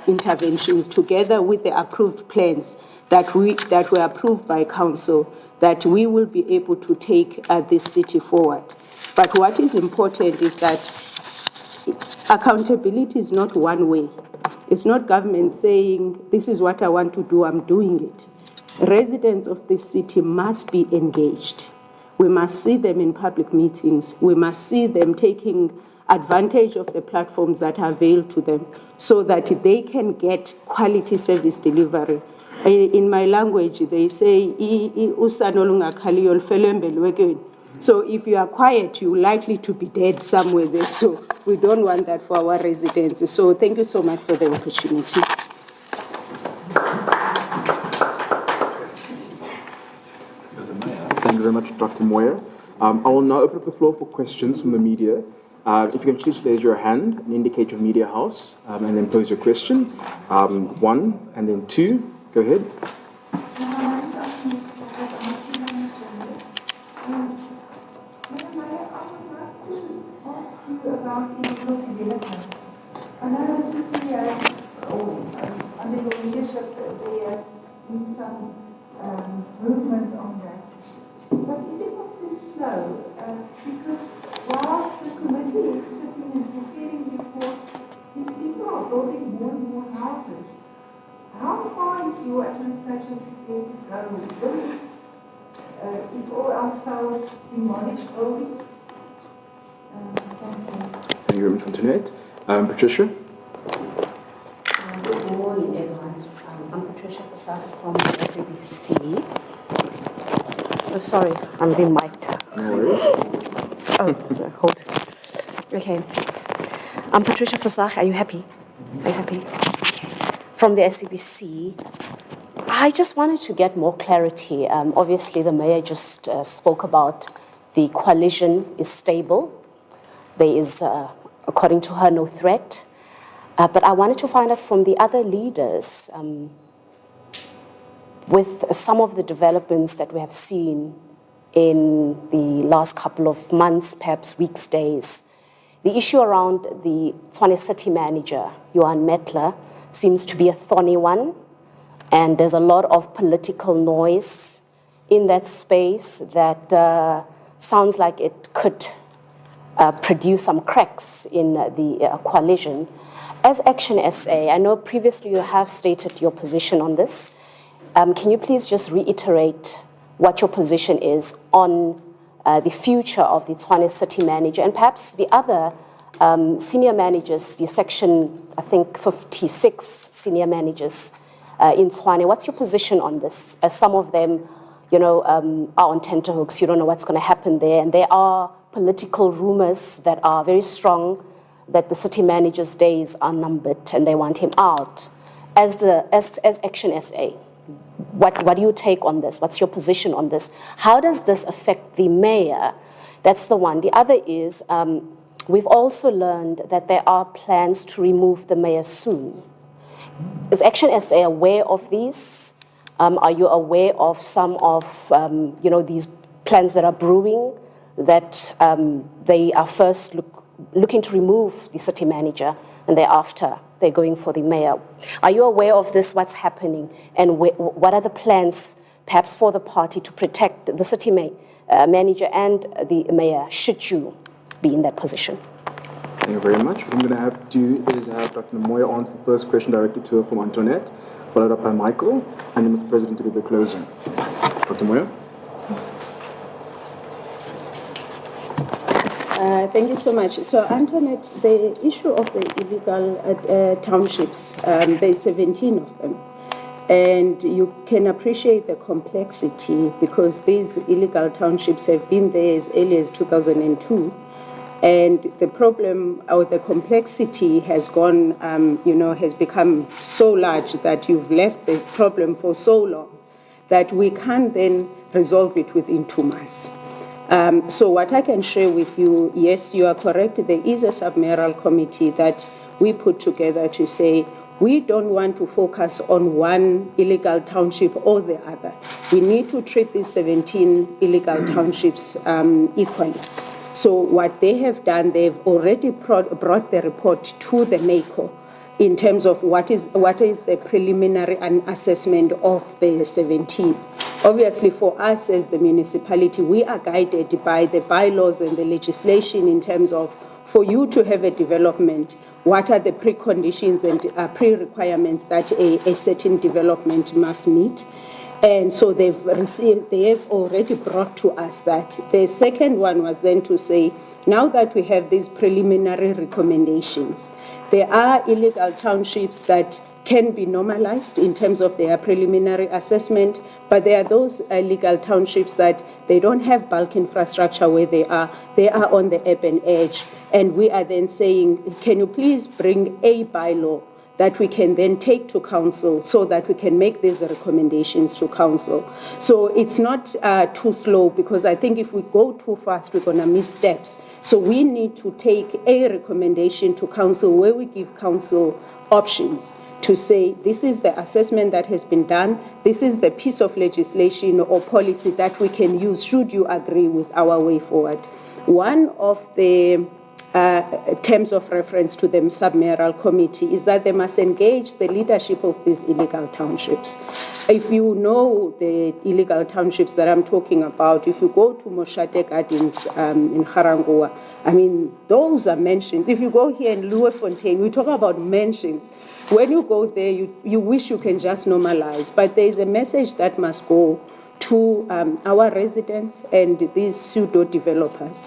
interventions, together with the approved plans that were approved by council, that we will be able to take this city forward. But what is important is that accountability is not one way. It's not government saying, this is what I want to do, I'm doing it. Residents of this city must be engaged. We must see them in public meetings. We must see them taking advantage of the platforms that are available to them so that they can get quality service delivery. In my language, they say, so if you are quiet, you're likely to be dead somewhere there. So we don't want that for our residents. So thank you so much for the opportunity. Thank you very much, Dr. Moya. I will now open up the floor for questions from the media. If you can please raise your hand and indicate your media house, and then pose your question. One, and then two. Go ahead. About illegal developments. I know the city has, under your leadership, there been some movement on that. But is it not too slow? Because while the committee is sitting and preparing reports, these people are building more and more houses. How far is your administration prepared to go? Will it, if all else fails, demolish buildings? Herman Antoinette. Patricia? Good morning, everyone. I'm Patricia Fasada from SABC. Oh, sorry, I'm being mic'd. No worries. Oh, hold it. Okay. I'm Patricia Fasada. Are you happy? Are you happy? Okay. From the SABC. I just wanted to get more clarity. Obviously, the mayor just spoke about the coalition is stable. There is, according to her, no threat. But I wanted to find out from the other leaders, with some of the developments that we have seen in the last couple of months, perhaps weeks, days, the issue around the Tshwane city manager, Johan Metler, seems to be a thorny one. And there's a lot of political noise in that space that sounds like it could produce some cracks in the coalition. As ActionSA, I know previously you have stated your position on this. Can you please just reiterate what your position is on the future of the Tshwane city manager and perhaps the other senior managers, the section, I think, 56 senior managers in Tshwane? What's your position on this? As some of them, are on tenterhooks. You don't know what's going to happen there. And there are political rumors that are very strong that the city manager's days are numbered and they want him out. As ActionSA, what do you take on this? What's your position on this? How does this affect the mayor? That's the one. The other is, we've also learned that there are plans to remove the mayor soon. Is ActionSA aware of these? Are you aware of some of these plans that are brewing, that they are first looking to remove the city manager and thereafter they're going for the mayor? Are you aware of this, what's happening, and what are the plans perhaps for the party to protect the city manager and the mayor should you be in that position? Thank you very much. What I'm going to have to do is have Dr. Moya answer the first question directed to her from Antoinette, followed up by Michael, and then Mr. President to do the closing. Dr. Moya? Thank you so much. So, Antoinette, the issue of the illegal townships, there's 17 of them. And you can appreciate the complexity because these illegal townships have been there as early as 2002. And the problem or the complexity has gone, has become so large that you've left the problem for so long that we can't then resolve it within 2 months. So what I can share with you, yes, you are correct. There is a submayoral committee that we put together to say we don't want to focus on one illegal township or the other. We need to treat these 17 illegal townships equally. So what they have done, they've already brought the report to the NACO in terms of what is the preliminary assessment of the 17. Obviously, for us as the municipality, we are guided by the bylaws and the legislation in terms of, for you to have a development, what are the preconditions and pre-requirements that a certain development must meet. And so they have already brought to us that. The second one was then to say, now that we have these preliminary recommendations, there are illegal townships that can be normalized in terms of their preliminary assessment, but there are those illegal townships that they don't have bulk infrastructure where they are on the urban edge. And we are then saying, can you please bring a bylaw that we can then take to council so that we can make these recommendations to council. So it's not too slow, because I think if we go too fast, we're going to miss steps. So we need to take a recommendation to council where we give council options to say, this is the assessment that has been done, this is the piece of legislation or policy that we can use should you agree with our way forward. One of the terms of reference to the submayoral committee is that they must engage the leadership of these illegal townships. If you know the illegal townships that I'm talking about, if you go to Moshate Gardens in Harangua, I mean, those are mansions. If you go here in Louisfontaine, we talk about mansions. When you go there, you wish you can just normalize, but there's a message that must go to our residents and these pseudo-developers.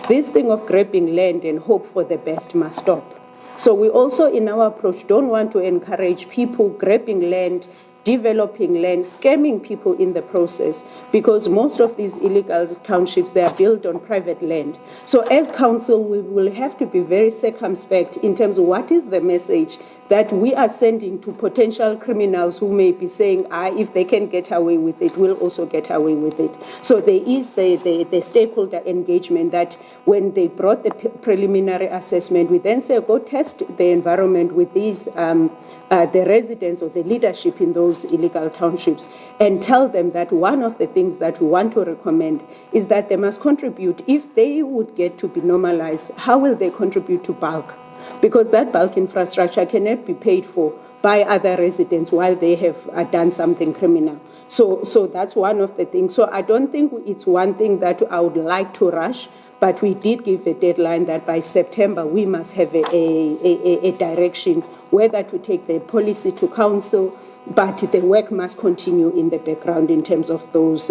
this thing of grabbing land and hope for the best must stop. So we also, in our approach, don't want to encourage people grabbing land, developing land, scamming people in the process, because most of these illegal townships, they are built on private land. So as council, we will have to be very circumspect in terms of what is the message that we are sending to potential criminals who may be saying, if they can get away with it, we'll also get away with it. So there is the stakeholder engagement that when they brought the preliminary assessment, we then say, go test the environment with these, the residents or the leadership in those illegal townships, and tell them that one of the things that we want to recommend is that they must contribute. If they would get to be normalized, how will they contribute to bulk? Because that bulk infrastructure cannot be paid for by other residents while they have done something criminal. So that's one of the things. So I don't think it's one thing that I would like to rush, but we did give a deadline that by September we must have a direction, whether to take the policy to council, but the work must continue in the background in terms of those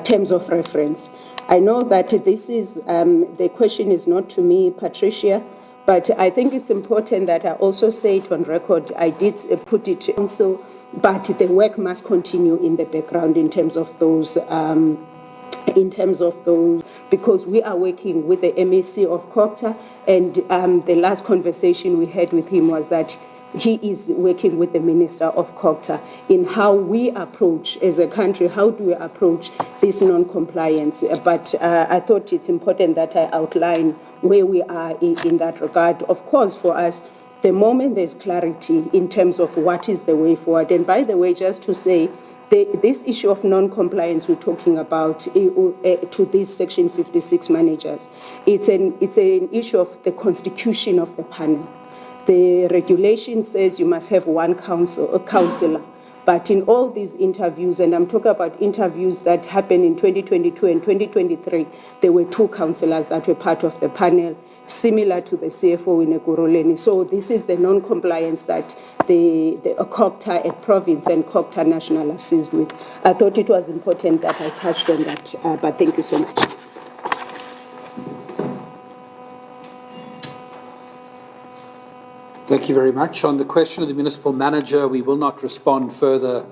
terms of reference. I know that this is, the question is not to me, Patricia, but I think it's important that I also say it on record. I did put it to council, but the work must continue in the background in terms of those, because we are working with the MAC of Cocta, and the last conversation we had with him was that he is working with the Minister of Cocta in how we approach as a country, how do we approach this non-compliance. But I thought it's important that I outline where we are in that regard. Of course, for us, the moment there's clarity in terms of what is the way forward, and by the way, just to say, this issue of non-compliance we're talking about to these Section 56 managers, it's an issue of the constitution of the panel. The regulation says you must have one councillor. But in all these interviews, and I'm talking about interviews that happened in 2022 and 2023, there were 2 councillors that were part of the panel, similar to the CFO in Ekurhuleni. So this is the non-compliance that the Cocta at province and Cocta national assist with. I thought it was important that I touched on that, but thank you so much. Thank you very much. On the question of the municipal manager, we will not respond further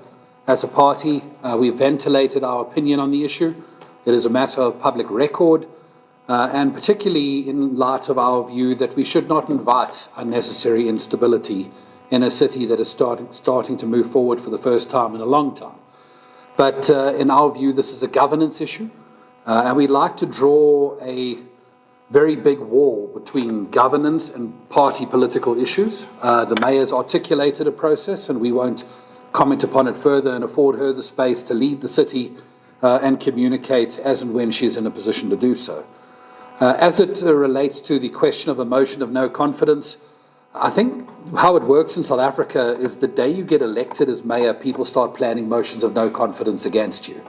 as a party. We ventilated our opinion on the issue. It is a matter of public record, and particularly in light of our view that we should not invite unnecessary instability in a city that is starting to move forward for the first time in a long time. But in our view, this is a governance issue, and we'd like to draw a very big wall between governance and party political issues. The mayor's articulated a process, and we won't comment upon it further and afford her the space to lead the city and communicate as and when she's in a position to do so. As it relates to the question of a motion of no confidence, I think how it works in South Africa is the day you get elected as mayor, people start planning motions of no confidence against you.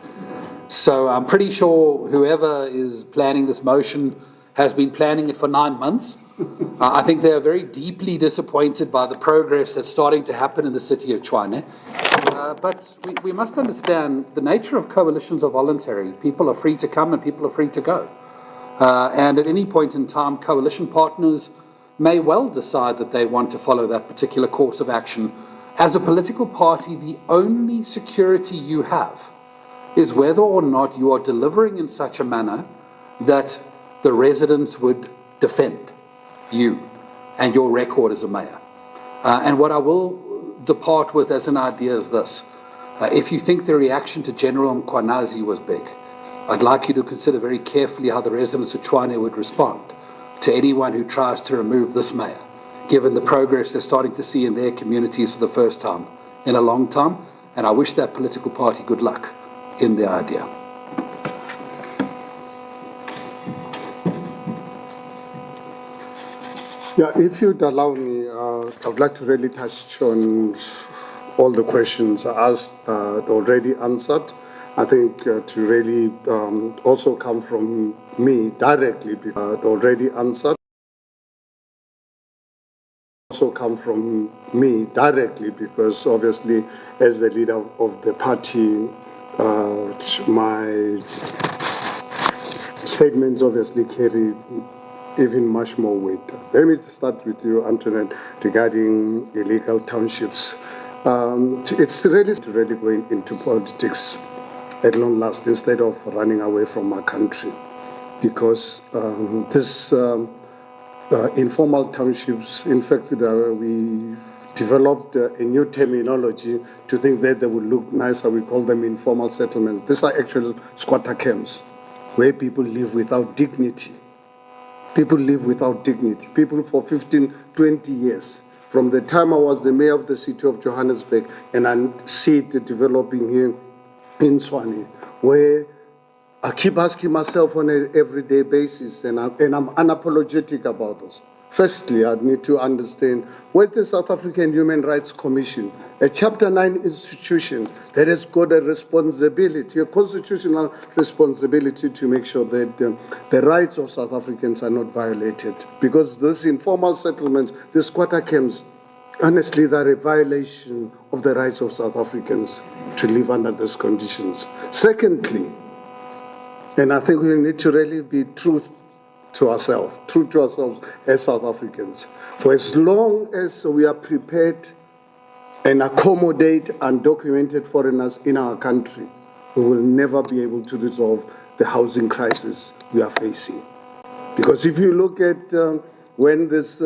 So I'm pretty sure whoever is planning this motion has been planning it for 9 months. I think they are very deeply disappointed by the progress that's starting to happen in the city of Tshwane. But we must understand the nature of coalitions are voluntary. People are free to come and people are free to go. And at any point in time, coalition partners may well decide that they want to follow that particular course of action. As a political party, the only security you have is whether or not you are delivering in such a manner that the residents would defend you and your record as a mayor. And what I will depart with as an idea is this. If you think the reaction to General Mkhwanazi was big, I'd like you to consider very carefully how the residents of Tshwane would respond to anyone who tries to remove this mayor, given the progress they're starting to see in their communities for the first time in a long time. And I wish that political party good luck in the idea. Yeah, if you'd allow me, I would like to really touch on all the questions asked, already answered. I think to really also come from me directly, already answered. Also come from me directly, because obviously as the leader of the party, my statements obviously carry even much more weight. Let me start with you, Antoinette, regarding illegal townships. It's really going into politics at long last instead of running away from our country, because this informal townships, in fact, we developed a new terminology to think that they would look nicer. We call them informal settlements. These are actual squatter camps where people live without dignity. People live without dignity. People for 15, 20 years. From the time I was the mayor of the city of Johannesburg, and I see it developing here in Tshwane, where I keep asking myself on an everyday basis, and I'm unapologetic about this. Firstly, I need to understand, where's the South African Human Rights Commission, a Chapter 9 institution that has got a responsibility, a constitutional responsibility to make sure that the rights of South Africans are not violated. Because these informal settlements, these squatter camps, honestly, they're a violation of the rights of South Africans to live under those conditions. Secondly, and I think we need to really be true to ourselves as South Africans. For as long as we are prepared and accommodate undocumented foreigners in our country, we will never be able to resolve the housing crisis we are facing. Because if you look at when these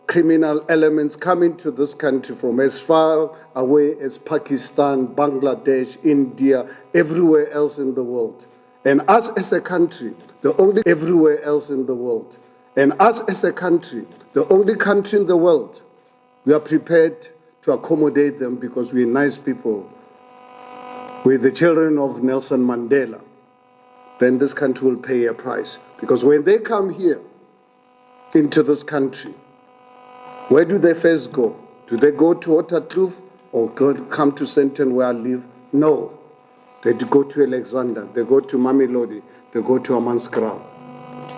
criminal elements come into this country from as far away as Pakistan, Bangladesh, India, everywhere else in the world, and us as a country, the only everywhere else in the world, and us as a country, the only country in the world, we are prepared to accommodate them because we're nice people. We're the children of Nelson Mandela. Then this country will pay a price. Because when they come here into this country, where do they first go? Do they go to Waterkloof or come to Sandton where I live? No. They go to Alexander, they go to Mamelodi, they go to Amanskraal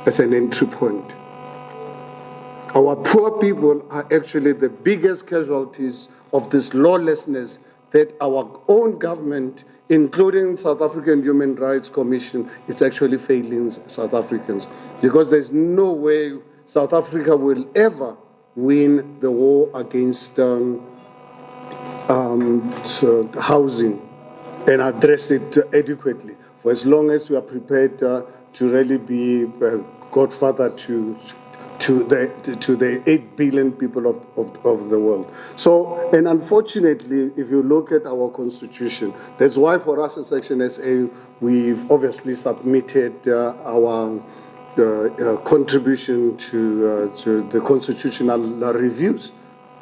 as an entry point. Our poor people are actually the biggest casualties of this lawlessness that our own government, including South African Human Rights Commission, is actually failing South Africans. Because there's no way South Africa will ever win the war against housing and address it adequately, for as long as we are prepared to really be godfather to the 8 billion people of the world. So, and unfortunately, if you look at our constitution, that's why for us as ActionSA, we've obviously submitted our contribution to the constitutional reviews,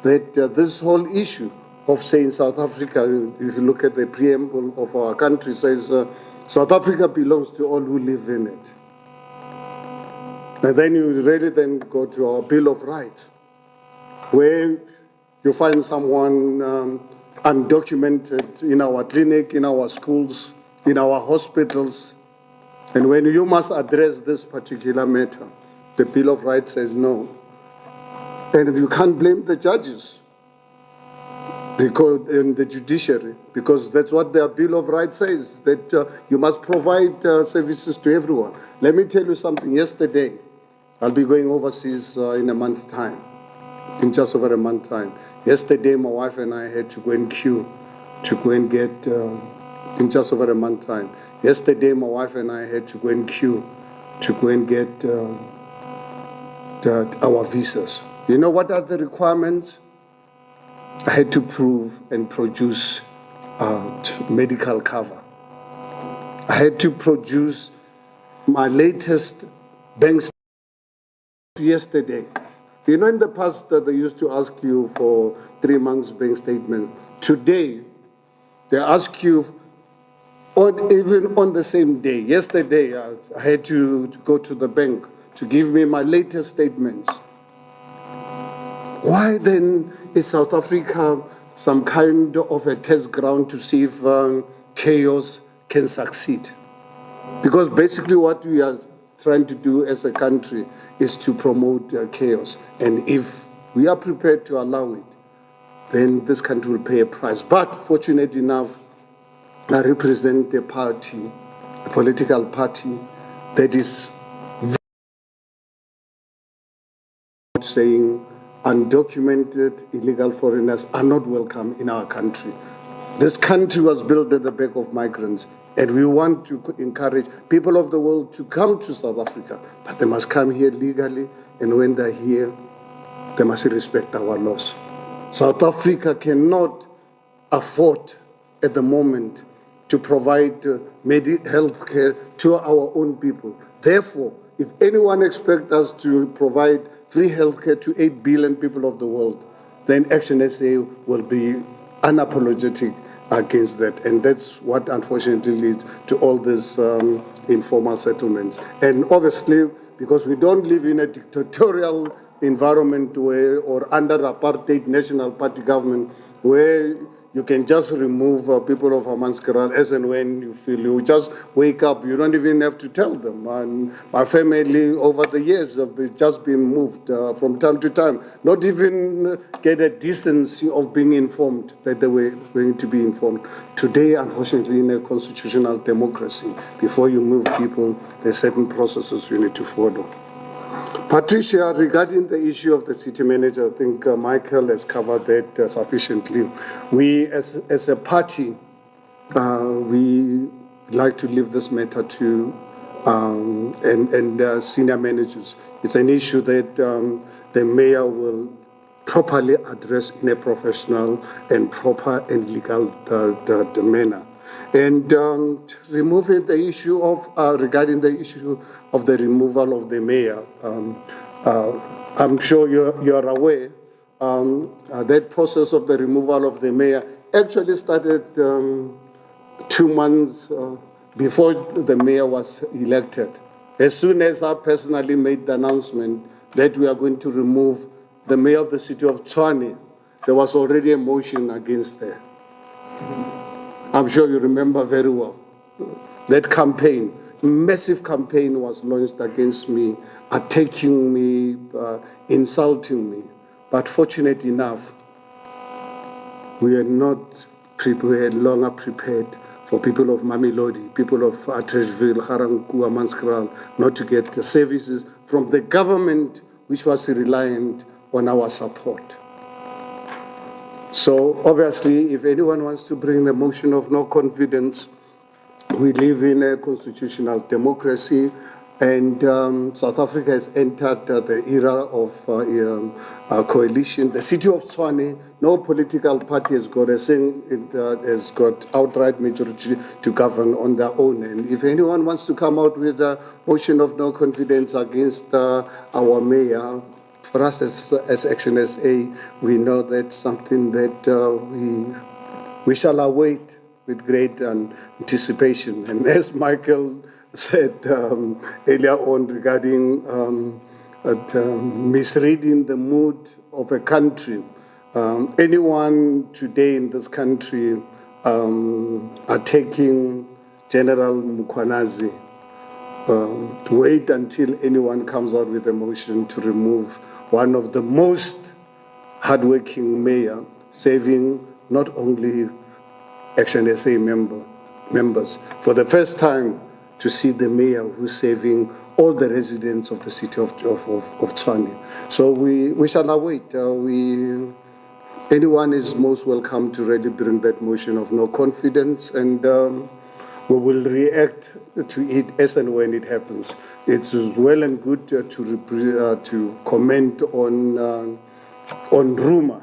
that this whole issue of saying South Africa, if you look at the preamble of our country, says South Africa belongs to all who live in it. And then you really then go to our Bill of Rights, where you find someone undocumented in our clinic, in our schools, in our hospitals, and when you must address this particular matter, the Bill of Rights says no. And you can't blame the judges and the judiciary, because that's what their Bill of Rights says, that you must provide services to everyone. Let me tell you something. Yesterday, I'll be going overseas in a month's time, in just over a month's time. Yesterday, my wife and I had to go and queue to go and get, in just over a month's time. Yesterday, my wife and I had to go and queue to go and get our visas. You know what are the requirements? I had to prove and produce medical cover. I had to produce my latest bank statement yesterday. You know, in the past, they used to ask you for 3 months bank statement. Today, they ask you even on the same day. Yesterday, I had to go to the bank to give me my latest statements. Why then is South Africa some kind of a test ground to see if chaos can succeed? Because basically what we are trying to do as a country is to promote chaos. And if we are prepared to allow it, then this country will pay a price. But fortunately enough, I represent a party, a political party, that is saying undocumented illegal foreigners are not welcome in our country. This country was built at the back of migrants, and we want to encourage people of the world to come to South Africa, but they must come here legally, and when they're here, they must respect our laws. South Africa cannot afford at the moment to provide health care to our own people. Therefore, if anyone expects us to provide free health care to 8 billion people of the world, then ActionSA will be unapologetic against that. And that's what unfortunately leads to all these informal settlements. And obviously, because we don't live in a dictatorial environment where, or under apartheid national party government, where you can just remove people of Hammanskraal as and when you feel. You just wake up, you don't even have to tell them. And my family over the years have just been moved from time to time, not even get a decency of being informed that they were going to be informed. Today, unfortunately, in a constitutional democracy, before you move people, there are certain processes you need to follow. Patricia, regarding the issue of the city manager, I think Michael has covered that sufficiently. We, as a party, we like to leave this matter to senior managers. It's an issue that the mayor will properly address in a professional and proper and legal manner. And removing the issue of, regarding the issue of the removal of the mayor, I'm sure you're aware that process of the removal of the mayor actually started 2 months before the mayor was elected. As soon as I personally made the announcement that we are going to remove the mayor of the city of Tshwane, there was already a motion against her. I'm sure you remember very well. That campaign, massive campaign was launched against me, attacking me, insulting me. But fortunate enough, we are not prepared, longer prepared for people of Mamelodi, people of Atteridgeville, Ga-Rankuwa, Hammanskraal, not to get the services from the government, which was reliant on our support. So obviously, if anyone wants to bring the motion of no confidence, we live in a constitutional democracy, and South Africa has entered the era of coalition. The city of Tshwane, no political party has got has got outright majority to govern on their own. And if anyone wants to come out with a motion of no confidence against our mayor, for us as ActionSA, we know that's something that we shall await with great anticipation. And as Michael said earlier on regarding misreading the mood of a country, anyone today in this country attacking General Mukhwanazi, wait until anyone comes out with a motion to remove one of the most hardworking mayor, saving not only ActionSA members, for the first time to see the mayor who's saving all the residents of the city of Tshwane. So we shall await. Anyone is most welcome to really bring that motion of no confidence, and we will react to it as and when it happens. It's well and good to comment on rumor,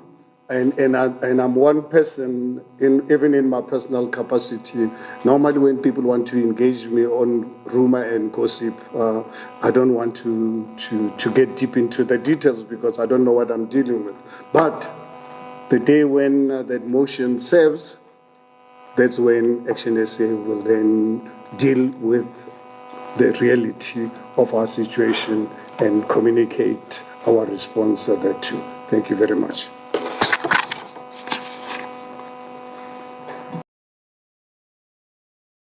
and I'm one person, even in my personal capacity. Normally, when people want to engage me on rumor and gossip, I don't want to get deep into the details because I don't know what I'm dealing with. But the day when that motion serves, that's when ActionSA will then deal with the reality of our situation and communicate our response thereto. Thank you very much.